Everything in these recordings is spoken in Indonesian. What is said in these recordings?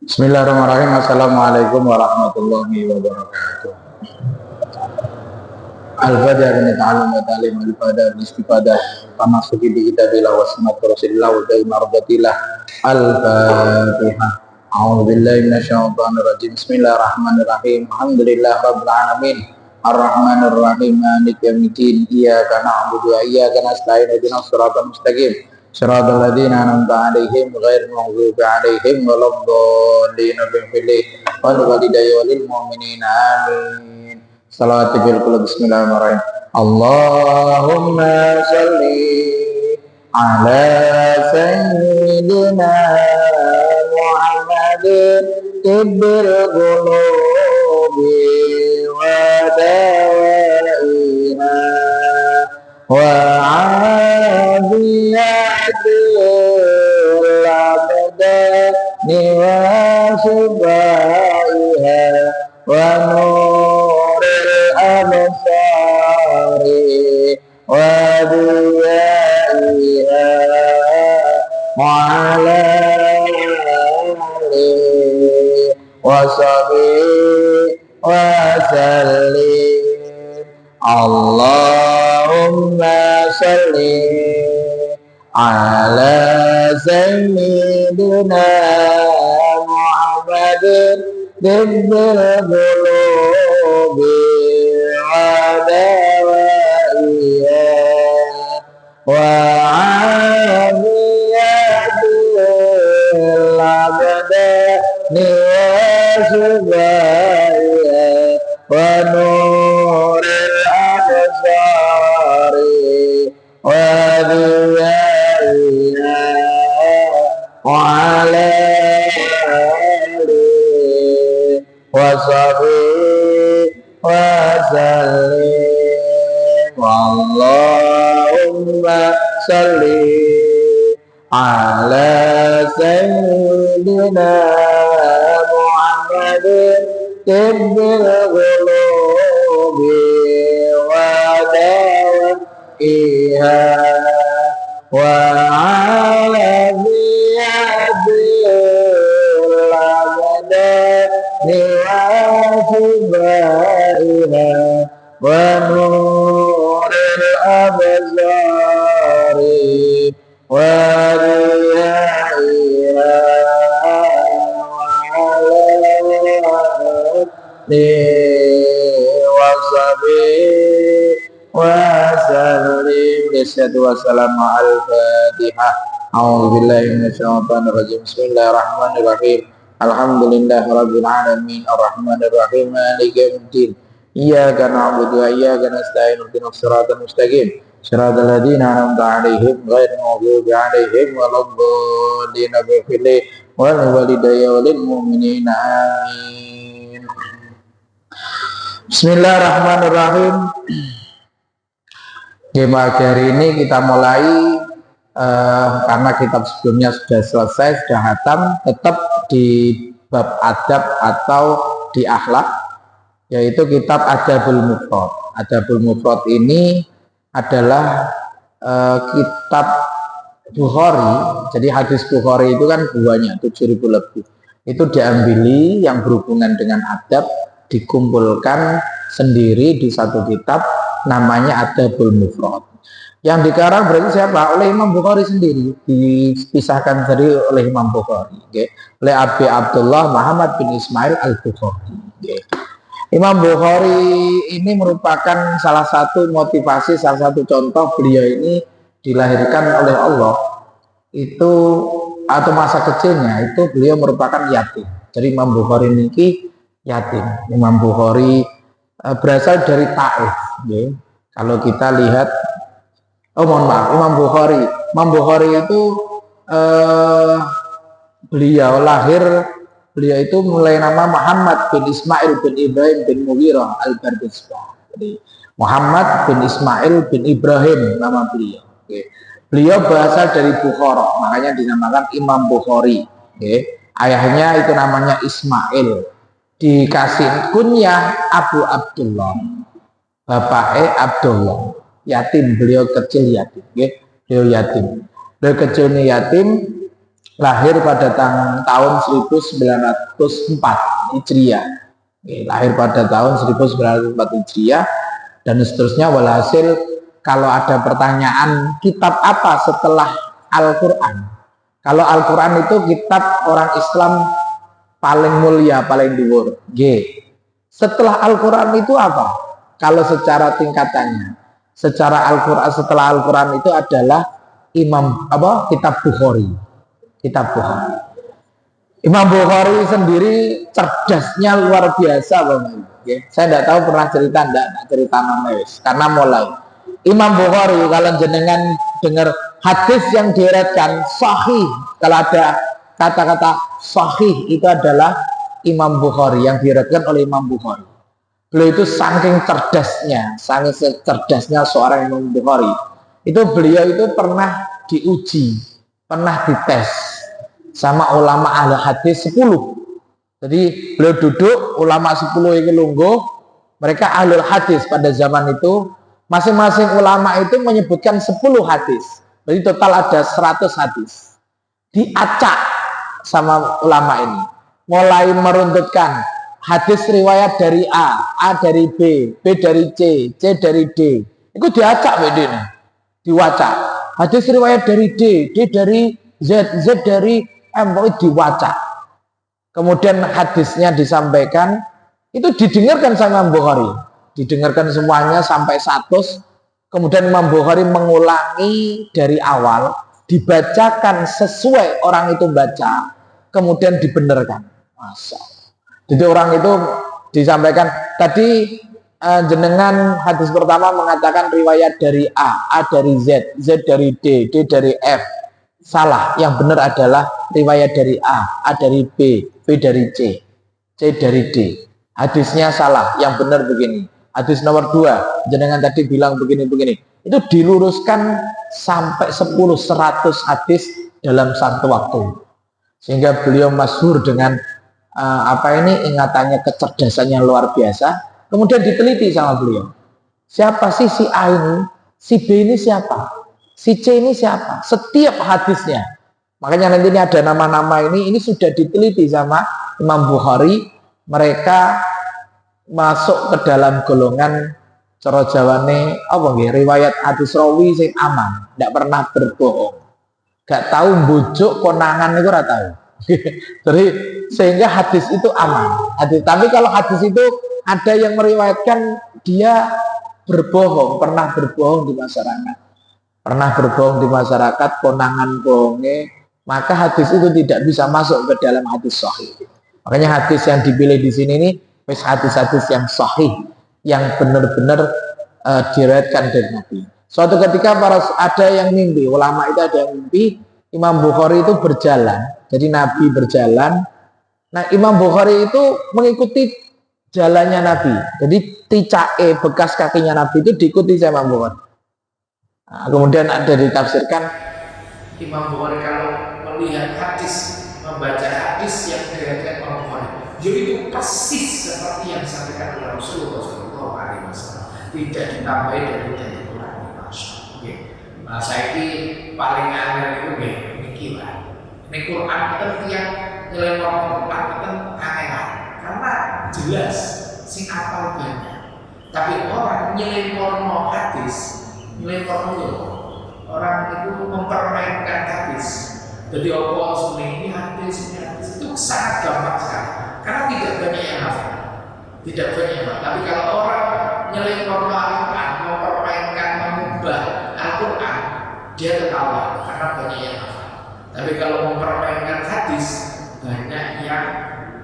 Bismillahirrahmanirrahim. Assalamualaikum warahmatullahi wabarakatuh. Al-Fatiha bin ta'alum wa ta'lim al-Fatiha bin istifadah tamasuki bi kitabillah wa sunnat rasulillah wa da'i mardatillah. Al-Fatiha. A'udzu billahi minasyaitonir rajim. Bismillahirrahmanirrahim. Alhamdulillah rabbil alamin. Ar-Rahmanir Rahim. Maliki yaumiddin. Iyyaka na'budu wa iyyaka nasta'in. Ihdinas siratal mustaqim. Shiratal ladzina an'amta 'alaihim ghairil maghdubi 'alaihim waladdallin. Wal walidayya walil mu'minina amin. Salawatu bil qulub. Bismillahirrahmanirrahim. Allahumma shalli ala sayyidina Muhammadin tibbil qulubi wa dawaiha wa afiyatil abdani wa shifaiha wa nuril absari wa diyaiha wa ala alihi wa sahbihi wa sallim. Allahumma shalli ala sayyidina Muhammadin tibbil qulubi wa dawaiha wa afiyatil abdani wa shifaiha wa nuril absari wa diyaiha wa ala alihi wa sahbihi wa sallim. Allahumma shalli ala sayyidina Muhammadin tibbil qulubi wa dawaiha wa afiyatil abdani wa shifaiha wa nuril absari wa diyaiha wa sahbihi wa sallim. Wassalamu al-Fatihah. A'udzu billahi minasyaitonir rajim. Bismillahirrahmanirrahim. Alhamdulillahi rabbil alamin. Ar-Rahmanir Rahim. Maliki yaumiddin. Iyyaka na'budu wa iyyaka nasta'in. Ihdinas siratal mustaqim. Shiratal ladzina an'amta 'alaihim ghairil maghdubi 'alaihim waladdallin. Wal walidayya walil mu'minina amin. Bismillahirrahmanirrahim. Tema hari ini kita mulai karena kitab sebelumnya sudah selesai, sudah hatam, tetap di bab adab atau di akhlak, yaitu kitab Adabul Mufrad. Adabul Mufrad ini adalah kitab Bukhari. Jadi hadis Bukhari itu kan buahnya 7.000 lebih. Itu diambili yang berhubungan dengan adab, dikumpulkan sendiri di satu kitab, namanya Adabul Mufrad. Yang dikarang berarti siapa? Oleh Imam Bukhari sendiri, dipisahkan sendiri oleh Imam Bukhari, okay? Oleh Abi Abdullah Muhammad bin Ismail Al-Bukhari, okay? Imam Bukhari ini merupakan salah satu motivasi, salah satu contoh beliau ini dilahirkan oleh Allah itu, atau masa kecilnya itu beliau merupakan yatim. Jadi Imam Bukhari ini yatim. Imam Bukhari berasal dari Taif, okay? Kalau kita lihat, mohon maaf, Imam Bukhari itu beliau itu mulai nama Muhammad bin Ismail bin Ibrahim bin Mughirah al-Bardizbah. Jadi Muhammad bin Ismail bin Ibrahim nama beliau. Okay. Beliau berasal dari Bukhara, makanya dinamakan Imam Bukhari. Okay. Ayahnya itu namanya Ismail, dikasih kunyah Abu Abdullah, bapaknya Abdullah. Yatim, beliau kecil yatim, okay. Beliau yatim. Beliau kecil ini yatim, lahir pada tahun 1904 Hijriah. Lahir pada tahun 1904 Hijriah dan seterusnya. Walhasil kalau ada pertanyaan kitab apa setelah Al-Quran, kalau Al-Quran itu kitab orang Islam paling mulia, paling dhuwur. Setelah Al-Quran itu apa? Kalau secara tingkatannya, secara Al-Quran, setelah Al-Quran itu adalah kitab Bukhari. Kitab Bukhari. Imam Bukhari sendiri cerdasnya luar biasa, Bapak. Saya tidak tahu pernah cerita cerita namanya, karena mulai Imam Bukhari, kalau jenengan dengar hadis yang diriwayatkan sahih, kalau ada kata-kata sahih itu adalah Imam Bukhari, yang diriwayatkan oleh Imam Bukhari. Beliau itu saking cerdasnya seorang Imam Bukhari. Itu beliau itu pernah diuji, pernah dites sama ulama ahli hadis 10. Jadi beliau duduk, ulama 10 ini lungguh, mereka ahli hadis pada zaman itu. Masing-masing ulama itu menyebutkan 10 hadis. Jadi total ada 100 hadis. Diacak sama ulama ini. Mulai meruntutkan hadis riwayat dari A dari B dari C dari D. Itu diacak bedanya. Diwacak. Hadis riwayat dari D dari Z dari M, itu diwacak. Kemudian hadisnya disampaikan, itu didengarkan sama Imam Bukhari. Didengarkan semuanya sampai 100. Kemudian Imam Bukhari mengulangi dari awal, dibacakan sesuai orang itu baca, kemudian dibenarkan. Masya Allah. Jadi orang itu disampaikan tadi, jenengan hadis pertama mengatakan riwayat dari A dari Z dari D dari F. Salah, yang benar adalah riwayat dari A dari B dari C dari D. Hadisnya salah, yang benar begini. Hadis nomor 2, jenengan tadi bilang begini-begini. Itu diluruskan sampai 10-100 hadis dalam satu waktu. Sehingga beliau masyhur dengan ingatannya, kecerdasannya luar biasa. Kemudian diteliti sama beliau. Siapa sih si A ini? Si B ini siapa? Si C ini siapa? Setiap hadisnya. Makanya nanti ini ada nama-nama ini sudah diteliti sama Imam Bukhari. Mereka masuk ke dalam golongan cara Jawane riwayat hadis rawi sing aman, tidak pernah berbohong, gak tahu bujuk konangan itu ora tahu. Jadi sehingga hadis itu aman. Tapi kalau hadis itu ada yang meriwayatkan dia berbohong, pernah berbohong di masyarakat, konangan bohongnya, maka hadis itu tidak bisa masuk ke dalam hadis sahih. Makanya hadis yang dipilih di sini ini hadis-hadis yang sahih, yang benar-benar diriwayatkan dari Nabi. Suatu ketika ada yang mimpi, ulama itu ada yang mimpi, Imam Bukhari itu berjalan, jadi Nabi berjalan. Nah, Imam Bukhari itu mengikuti jalannya Nabi. Jadi ticae, bekas kakinya Nabi itu diikuti sama Imam Bukhari. Nah, kemudian ada ditafsirkan, Imam Bukhari kalau melihat hadis, membaca hadis yang diriwayatkan Imam Bukhari, itu persis seperti yang disampaikan oleh Rasulullah SAW, tidak ditambahi dari Quran. Nah, saya ini paling aneh itu niki lah. Ini Quran itu yang nyelemor Quran itu aneh, karena jelas sing apal banyak. Tapi orang nyelemor hadis, orang itu mempermainkan hadis. Jadi ini hadis itu sangat gampang sekali. Karena tidak banyak yang hafal, Tapi kalau orang nyelenggor Al-Quran, mempermainkan, mengubah Al-Quran, dia ketawa karena banyak yang hafal. Tapi kalau mempermainkan hadis, banyak yang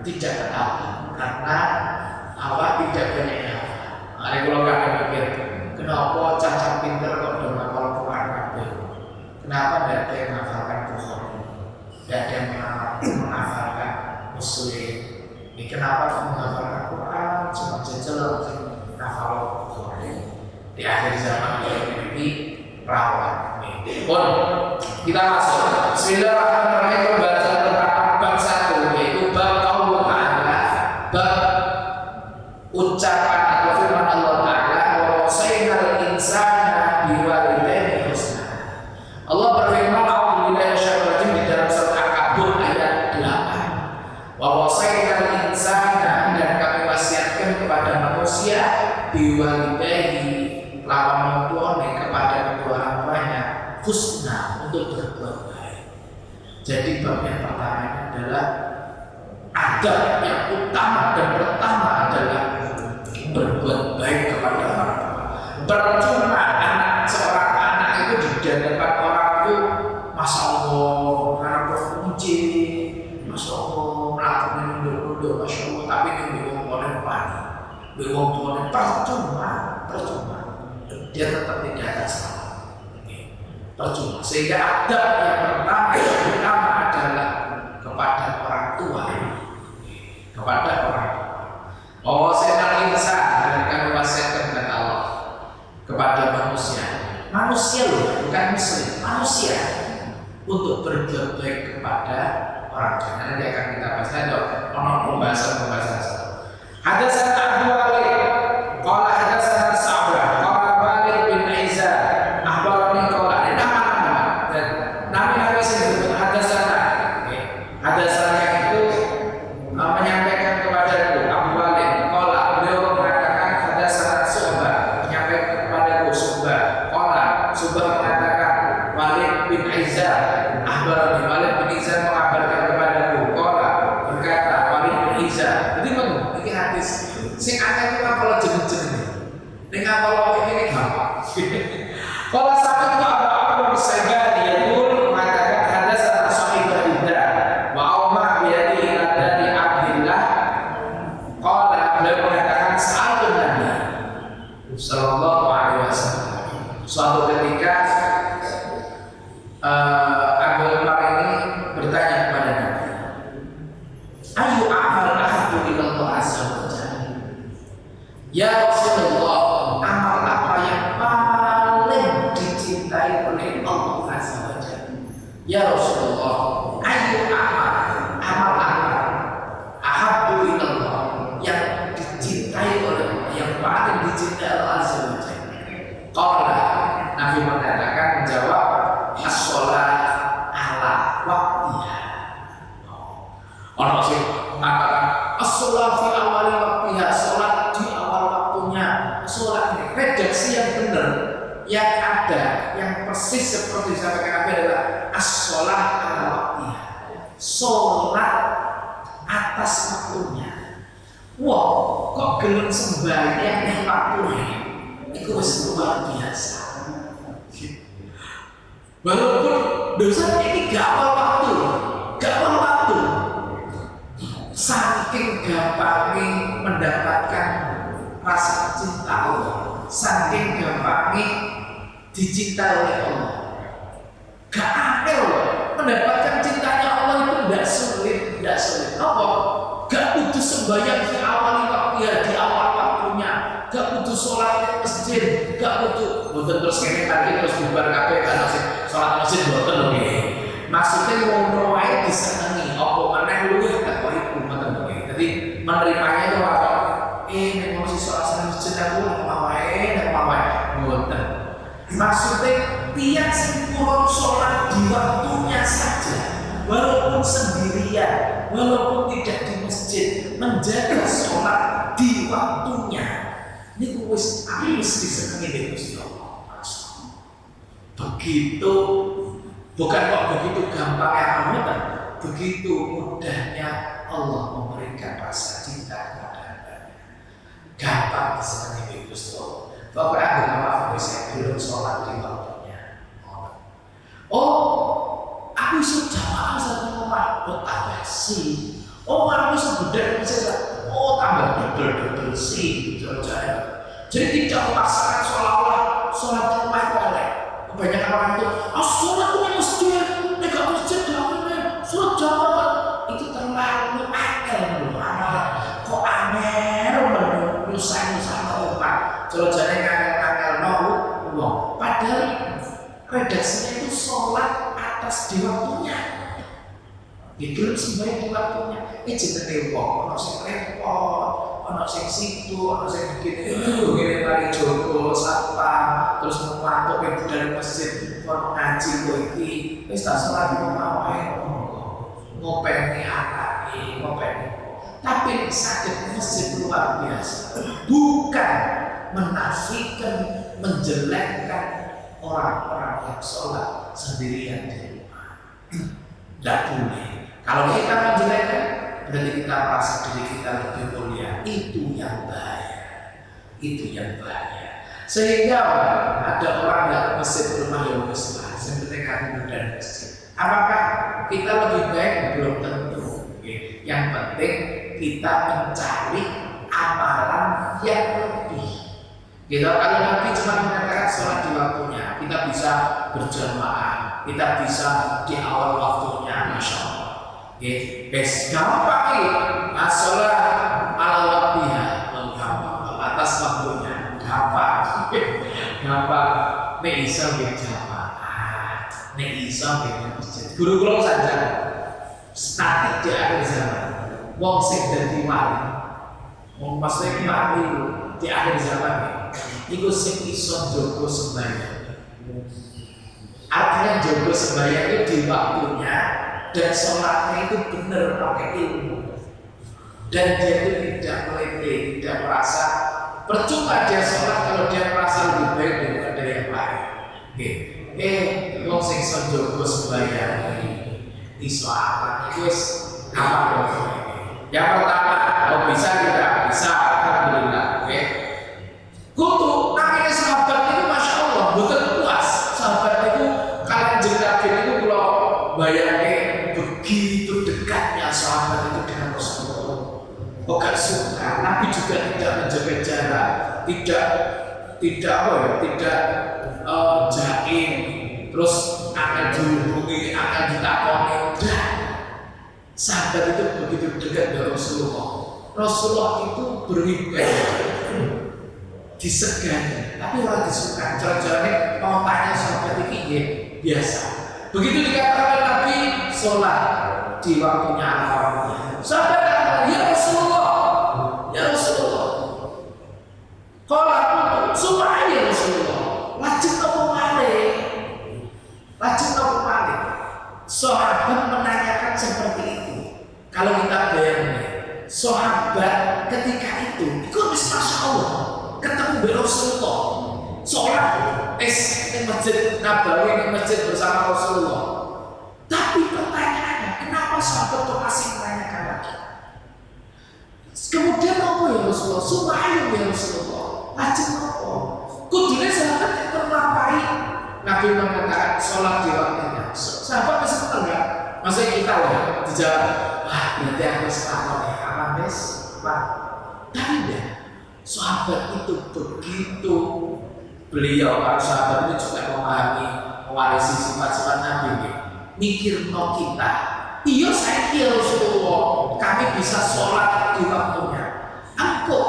tidak ketawa karena tidak banyak yang hafal. Ini kalau kadang mikir, kenapa cacat pinter kok udah hafal Quran kabeh? Kenapa tidak ada yang menghafalkan Bukhari? Tidak ada yang menghafalkan Muslim? Kenapa kamu menghafalkan Quran cuma jajal hafal Bukhari? Di akhir zaman ini rawan. Kita masuk. Bismillahirrahmanirrahim. Pembacaan tentang bab 1, yaitu bab Allah Ta'ala, bab ucapan atau firman Allah Ta'ala, wa wasainal insana biwalidayhi husna. Allah berfirman, a'udzu billahi minasyaitonir rajim, di dalam surat Al-Kahfi wasainal insana, dan kami wasiatkan kepada manusia biwalidayhi lawan tuane kepada kedua orang tuanya husna, untuk berbuat baik. Jadi bab yang pertama adalah adab yang utama dan pertama adalah berbuat baik kepada orang tua. Percuma seorang anak itu di hadapan orang itu, masya Allah, anak berpuji, masya Allah, melakukan mundur-mundur, masya Allah, tapi ini bingung oleh panik, bingung oleh percuma, dia tetap tidak ada salah, percuma. Sehingga adab yang pertama adalah kepada orang tua, kepada orang tua. Oh, saya insan, dan kami wasiatkan kepada Allah, kepada manusia loh, bukan muslim, manusia, untuk berbuat baik kepada orang tua. Nanti akan kita bahas ada pembahasan. Hadatsana Abu Walid, qala hadatsana Sa'bah, qala Walid bin Aiza, akhbarani qala, ini nama-nama dan nama-nama disebut hadatsana. Hadatsana itu menyampaikan kepadaku Abu Walid, qala beliau mengatakan hadatsana Sa'bah, menyampaikan kepadaku Sa'bah mengatakan Walid bin Aiza, akhbarani Walid bin Aiza mengabarkan kepadaku, qala berkata Walid bin Aiza. Jadi ini hadis sing akeh ku kalau jeneng-jenenge. Ning kalau ini gampang. Kalau sampai itu Abu Sa'id yaqul mengatakan hadatsana Sa'ibah Idda wa Umar biyadi ila dari Abdullah, qala beliau mengatakan sa'alun Nabi sallallahu alaihi wasallam. Suatu ketika Abu Umar ini bertanya kepada Nabi, ayu amal ahabbu ila Allah azza wa jalla, ya Rasulullah, amal apa yang paling dicintai oleh Allah azza wa jalla? Ya Rasulullah, ayu amal apa ahabbu ila Allah, yang dicintai oleh Allah, yang paling dicintai Allah azza wa jalla? Qala, Nabi mengatakan, menjawab, as-sholat ala waktiha. Orang sih mengatakan as-sholat fi awali waktiha, sholat di awal waktunya. Sholat ini redaksi yang benar, yang ada, yang persis seperti disampaikan Nabi adalah as-sholat ala waktiha, sholat atas waktunya. Wah, kok gelem sembahyang yang waktunya itu luar biasa. Walaupun dosa ini gak waktu, saking gampangnya mendapatkan rasa cinta Allah, saking gampangnya dicintai oleh Allah. Gak aneh loh, mendapatkan cintanya Allah itu tidak sulit. Apa? Gak butuh sembahyang di awal waktu, di awal waktunya. Gak butuh sholat di masjid, gak butuh terus kene tadi terus bubar kabeh kan sholat masjid boten lho nggih. Maksudnya ngono wae disenengi, apa meneh luwih tak kok iku ngoten lho nggih. Dadi menerimanya itu apa? Nek mau sholat masjid aku nek wae boten. Maksudnya tiap sempurna sholat di waktunya saja, walaupun sendirian, walaupun tidak di masjid, menjaga sholat di waktunya. Ini wis disenengi dening Gusti Allah. Begitu, bukan kok begitu gampang ya amat, begitu mudahnya Allah memberikan rasa cinta kepada hambanya. Gampang disenangi dening Gusti Allah. Bapak agama saya belum sholat di waktunya. Oh, aku sudah jamaah satu rumah, tambah sih. Oh, aku sudah gede bisa. Oh, tambah double sih. Jadi tidak memaksakan seolah-olah sholat rumah boleh. Kebanyakan orang itu, sholat di masjid, nggak masjid gak sholat jamaah. Itu terlalu angel loh. Kok angel nyusahin umat. Jalan-jalan angel mau. Padahal redaksinya itu sholat atas di waktunya. Itu sebenarnya di waktunya. Jenenge wong, ono sing repot, ono sing situ, ono sing begini mari jogo satpam, terus ngantuk ning budal masjid, kon ngaji kok iki wis tak salat kok wae ngopeni anake, ngopeni. Tapi sakit masjid luar biasa. Bukan menafikan, menjelekkan orang-orang yang sholat sendirian di rumah. Tidak boleh. Kalau kita menjelekkan, berarti kita merasa diri kita lebih mulia. Itu yang bahaya. Itu yang bahaya. Sehingga ada orang yang ke masjid rumah yang besar, seperti kami dan masjid. Apakah kita lebih baik? Belum tentu. Yang penting kita mencari amalan yang lebih. Gitu. Kalau Nabi cuma mengatakan sholat di waktunya, kita bisa berjamaah, kita bisa di awal waktunya, masya Allah. Gampang nih, sholat ala waktiha, gampang. Atas waktunya, gampang. Gampang. Nek iso berjamaah, nek iso masjid. Guru kula saja. Statik di akhir zaman. Wong sing dadi wali, wong maksudnya wali di akhir zaman iku sing iso njogo sembahyang. Artinya njogo sembahyang itu di waktunya dan sholatnya itu benar pakai ilmu. Dan dia itu tidak melete, tidak merasa percuma dia sholat kalau dia merasa lebih baik daripada yang lain. Wong sing iso njogo sembahyang iso apa? Apa dong? Yang pertama, kalau bisa kita bisa, alhamdulillah. Kutu, namanya sahabat itu masya Allah, bukan puas. Sahabat itu kalian jelakin itu kalau bayangin begitu dekatnya sahabat itu dengan Rasulullah. Bukan suka, Nabi juga tidak menjaga jarak, tidak jaim, terus akan dihubungi, akan ditakoni. Sahabat itu begitu dekat dengan Rasulullah. Rasulullah itu beribadah, disegani, tapi orang disuka. Cara-caranya mau tanya sahabat ini biasa. Begitu dikatakan Nabi sholat di waktunya awalnya, sahabat kata, ya Rasulullah, ya Rasulullah. Kalau aku supaya ya Rasulullah, wajib apa malik, wajib apa malik. Sahabat menanyakan seperti itu. Kalau kita bayangkan, sahabat ketika itu masya Allah ketemu Rasulullah, sholat di masjid Nabawi, di masjid bersama Rasulullah. Tapi pertanyaannya, kenapa sahabat itu masih menanyakan lagi? Kemudian apa ya Rasulullah? Supaya ya Rasulullah, wajib apa? Kudunya sahabat yang terlapai. Nabi mengatakan sholat di waktunya. Sahabat bisa menenggak. Maksudnya kita dijawab, wah berarti aku selamat ya, aman guys, Pak. Tapi enggak, sahabat itu begitu beliau, para sahabat itu juga memahami, mewarisi sifat-sifat Nabi. Mikir no kita, iya saya kira Rasulullah, kami bisa sholat di waktunya. Aku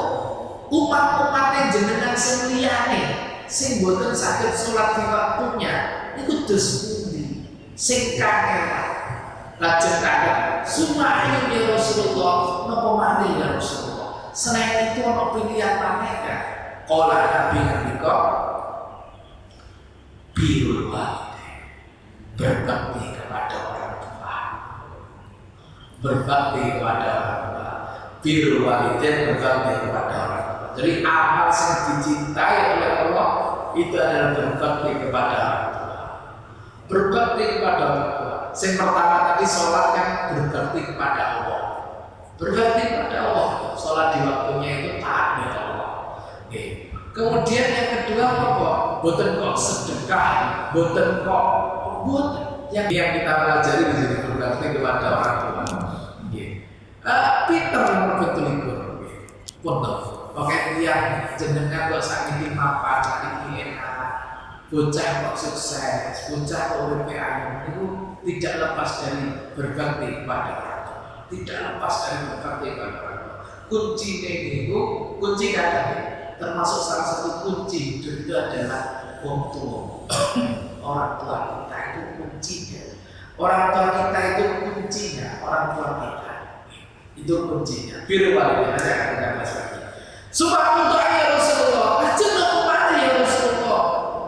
umat-umat yang jenengan sing liyane, sing boten sakit sholat di waktunya, itu dos pundi, sing kakek. Lajeng kata, Sumayu ya Rasulullah, nopo mani ya Rasulullah. Selain itu ada pilihan maneka. Kala Nabi ngendika, birrul walidain, berbakti kepada orang tua. Berbakti kepada orang tua. Birrul walidain, berbakti kepada orang tua. Jadi amal yang dicintai oleh Allah itu adalah berbakti kepada orang tua. Berbakti kepada orang tua. Yang pertama tadi sholat kan berbakti kepada Allah. Berbakti kepada Allah. Sholat di waktunya itu taat kepada Allah. Kemudian yang kedua apa? Boten kok sedekah, boten kok boten. Yang kita pelajari di sini berbakti kepada orang tua. Peter betul itu. Punten. Oke, yang jenengan kok sakit mapan, sakit enak. Bocah kok sukses, bocah kok urip ayam itu tidak lepas dari berbakti kepada orang tua. Tidak lepas dari berbakti kepada orang tua. Kunci itu, kunci kata termasuk salah satu kunci hidup itu adalah orang tua. Orang tua kita itu kuncinya. Orang tua kita itu kuncinya. Orang tua kita itu kuncinya. Biru wali saya akan kita bahas lagi. Subhanallah ya Rasulullah. Aja nopo mati ya Rasulullah.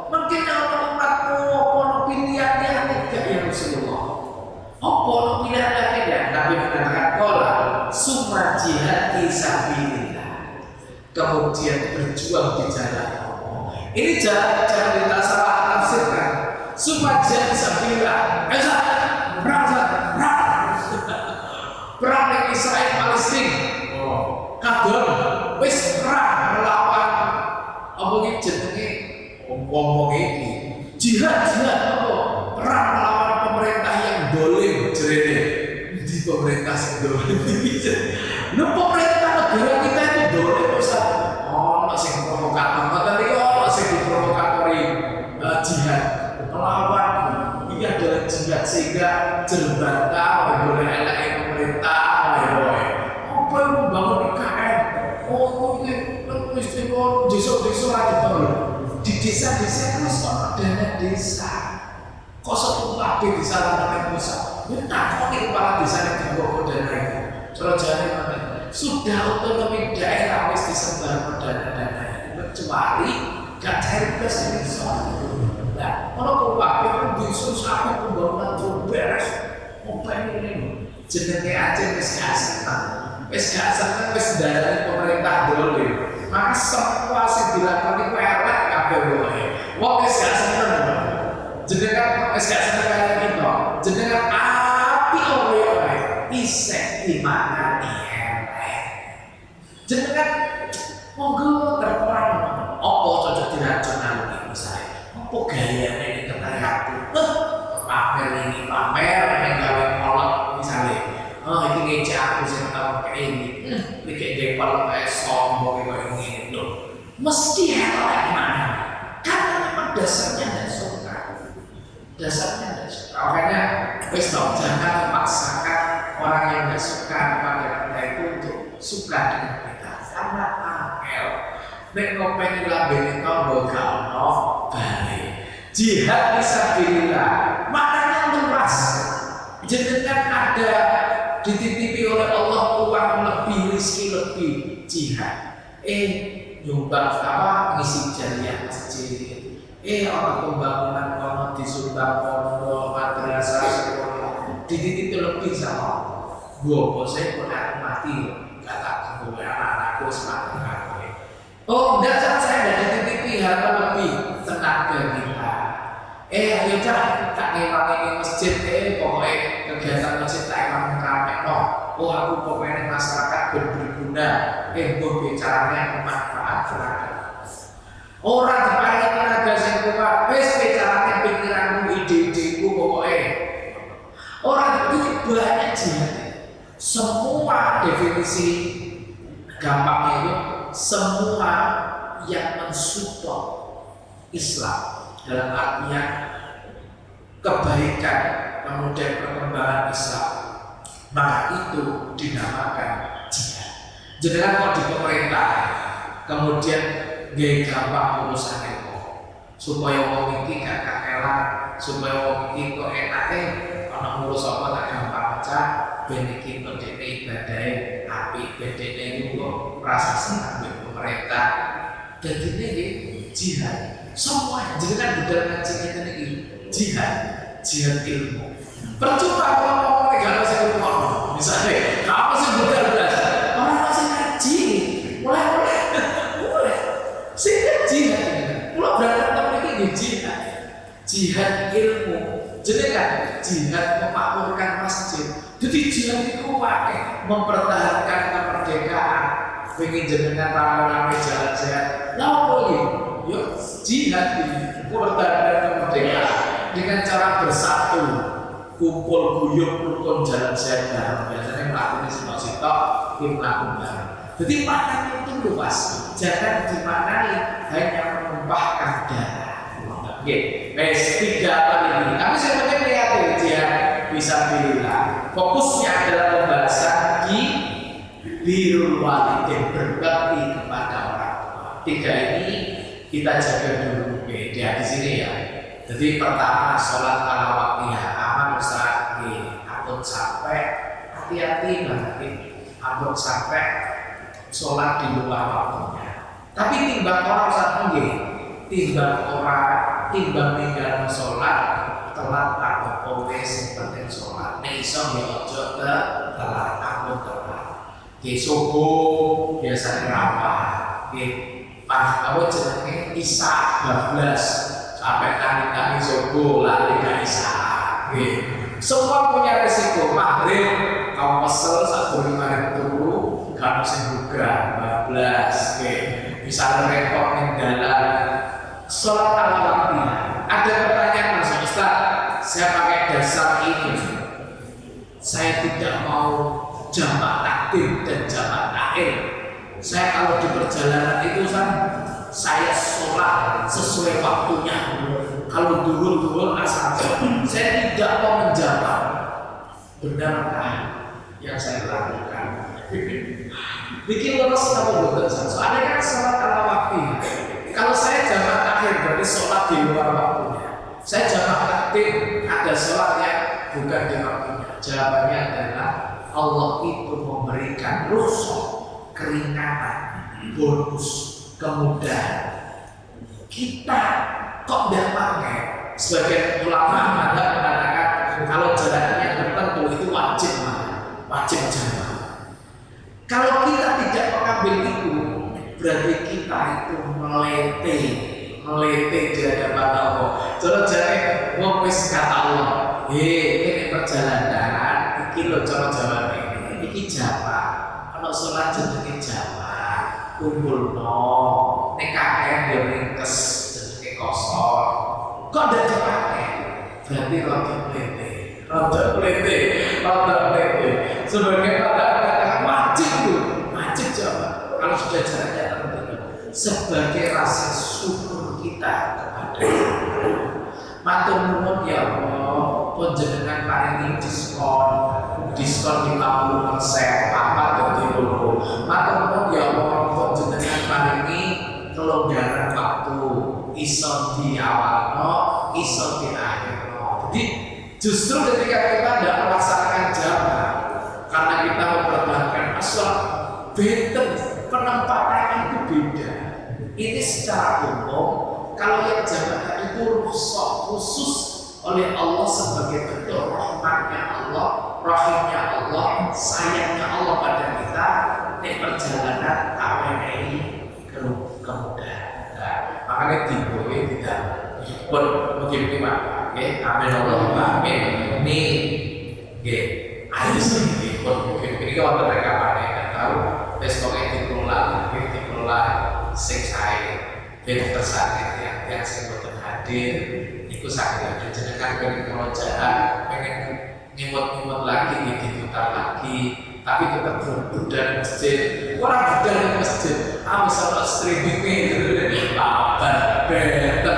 Mungkin kalau umatmu apa pilihannya tidak ya Rasulullah. Apa pilihan lagi ya? Nabi mengatakan kola sumaji jihad fisabilillah, kemudian berjuang di jalan Allah. Ini jangan kita salah tafsirkan. Supaya jihad fisabilillah, perang dengan Israel Palestina, kadang wis perang melawan apa iki jenenge wong-wong iki. Jihad apa? Perang melawan pemerintah yang dolim jerene. Di pemerintah sing dolim iki. Lho pemerintah negara kita itu dolim Ustaz. Oh, sing provokator, tadi kok sing diprovokatori jihad melawan ini adalah jihad sehingga jerbantah boleh elek pemerintah apa yang membangun IKN ini istimewa desa-desa aja di desa-desa itu soal dana desa kok satu kabeh disalahkan pusat ini takut kepala desa yang dibawa dana itu Surajaya sudah otonomi daerah harus disebar dana-dana kecuali gak cari plus ini soal nah, kalau kabeh pun disuruh sampai pembangunan itu beres apa ini jenenge aja wis gak seneng wis dari pemerintah dolim maka semua sing dilakoni ku elek kabeh wae wong wis gak seneng jenengan wis gak seneng kaya kita jenengan api wae isih dimaknani elek jenengan monggo terperang apa cocok diracunkan misalnya apa gayane ini ketayaku pamer ini gawe kolot misalnya ini ngecek aku sih tau kayak ini kayak depal kayak sombong kayak ini loh mesti elek mana karena memang dasarnya tidak suka makanya wis dong jangan memaksakan orang yang tidak suka kepada kita itu untuk suka dengan kita karena angel nek ngopeni lambene tangga gak ono balik jihad fisabilillah maknanya luas jenengan ada dititipi oleh Allah uang lebih rezeki lebih jihad nyumbang apa ngisi jariah masjid orang pembangunan kono disumbang pondok madrasah sekolah dititipi lebih sama gua bosnya pun aku mati kata gue anak-anakku semakin oh enggak saya tidak dititipi harta lebih tenaga kita ayo cak tak ngewangi masjid pokoknya kegiatan masjid tak emang ngerame oh aku pokoknya masyarakat berguna gue bicaranya bermanfaat beragam orang terpakai tenaga yang kuat wes bicaranya pikiranmu ide-ideku pokoknya orang itu banyak jihad semua definisi gampangnya itu semua yang mensupport Islam dalam artian kebaikan kemudian perkembangan Islam maka itu dinamakan jihad. Jenengan kok di pemerintah kemudian gak gampang urusan itu supaya wong iki gak kakelan supaya wong iki kok enake ana ngurus apa tak gampang aja ben iki kok dene ibadahe apik bedene iku rasa senang dengan pemerintah dan ini jihad semua jenengan budal ngaji kita ini jihad ilmu percuma kalau mau negara saya ngomong misalnya kamu sih budal belas orang masih ngaji mulai sehingga jihad mulai berangkat tapi ini jihad ilmu jenengan jihad memakmurkan masjid jadi jihad itu pakai mempertahankan kemerdekaan pengen jenengan rame-rame jalan-jalan apa ini? Yuk jihad ini mempertahankan kemerdekaan dengan cara bersatu kumpul guyup rukun jalan-jalan biasanya melakukan semua sitok tim lakukan bareng jadi maknanya itu luas jangan dimaknai hanya menumpahkan darah wes 3 kali ini tapi sebenarnya kreatif jihad fisabilillah fokusnya adalah pembahasan di birrul walidain berbakti kepada orang tua 3 ini kita jaga dulu di sini ya jadi pertama sholat ala waktiha aman ustaz ampun sampai hati-hati nanti ampun sampai sholat di luar waktunya tapi timbang orang saat ini timbang meninggal sholat telat atau kowe sing penting sholat nek iso ya aja telat ampun telat subuh biasanya apa? Kamu jenenge Isa bablas sampai kali subuh lari ke Isa. Semua punya risiko. Maghrib kamu kesel 1.5 kamu sing buka bablas. Misalnya repot mendalam sholat ala waktu. Ada pertanyaan Mas Ustaz, saya pakai dasar ini, saya tidak mau jamak takdim dan jamak takhir. Saya kalau di perjalanan itu saya sholat sesuai waktunya. Kalau dulu asal saya tidak mau menjamak. Benarkah yang saya lakukan? Bikin lurus atau bukan? Soalnya kan sholat ala waktu. Kalau saya jamak takhir berarti sholat di luar waktunya. Saya jamak takdim ada sholat yang bukan di waktunya. Jawabannya adalah Allah itu memberikan rukhsah, keringanan, bonus, kemudahan. Kita kok tidak pakai? Sebagian ulama ada mengatakan kalau jalannya tertentu itu wajib jamak. Kalau kita tidak mengambil itu, berarti kita itu melete di hadapan Allah. Jadi wong wis kata Allah, ini perjalanan, iki lho cara jawane, iki jamak. Ana salat jenenge jamak, kumpulno, nek kakek yo ringkes jenenge kosong. Kok ndak dipakai? Berarti rada melete. Sebagai pada wajib jamak. Kalau sudah jaraknya tertentu, sebagai rasa syukur kita kepada Allah. Matur nuwun ya Allah, panjenengan paringi diskon 50%, apa dadi loro. Matur nuwun ya Allah, panjenengan paringi kelonggaran waktu, iso diawalno, iso diakhirno. Jadi justru ketika kita tidak melaksanakan jamak, karena kita mempertahankan asal benten penempatannya itu beda. Ini secara umum kalau yang jamak tadi itu rukhsah khusus oleh Allah sebagai bentuk rahmatnya Allah, rahimnya Allah, sayangnya Allah pada kita di perjalanan kawenei kemudahan. Nah, makanya diboleh tidak begini Pak. Amin Allah amin. Ini ayo sih ini kalau mereka pakai tahu besoknya dikelola sing saya tersakit yang saya butuh hadir itu sakit ada jenengan pengen kerojahan pengen nyimut lagi diputar lagi tapi tetap budal masjid orang budal di masjid sama streaming itu apa beda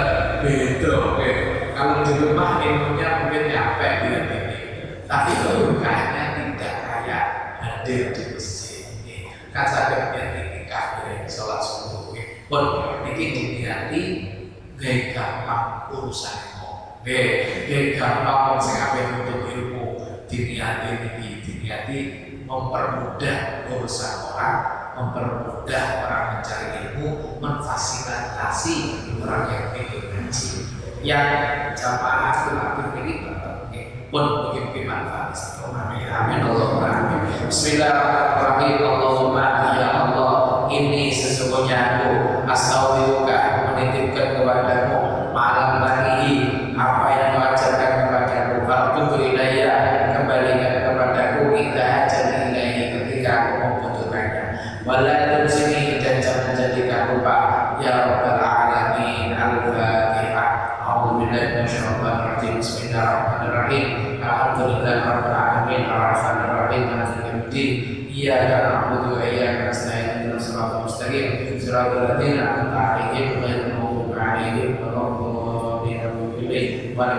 kalau di rumah ilmunya mungkin nyampe gitu tapi kebukaannya tidak kayak hadir di masjid kan sampai ini kafir sholat subuh pun ini diniati gaya gampang urusanmu gaya gampang saya untuk ilmu diniati mempermudah urusan orang mempermudah orang mencari ilmu memfasilitasi orang yang ingin ngaji yang jamaah aktif ini pun mungkin manfaat. Amin Allahumma amin. Bismillahirrahmanirrahim. Allahumma ya Allah, ini sesungguhnya aku astagfiruka menitipkan kepadamu malam barihi apa yang wajarkan kepadaku farduhu ilayya kembalikan kepadaku kita ajal ilahi ketika aku membutuhkannya wala sini dan jangan jadikan lupa ya Rabbal alamin. Al-Fatihah. A'udzubillahi minasyaitonir rajim. Bismillahirrahmanirrahim. Alhamdulillah rabbil alamin arrahmanir rahim maliki yaumiddin iyyaka na'budu wa iyyaka nasta'in ihdinas siratal mustaqim siratal ladzina an'amta 'alaihim ghairil maghdubi 'alaihim waladdallin. Wa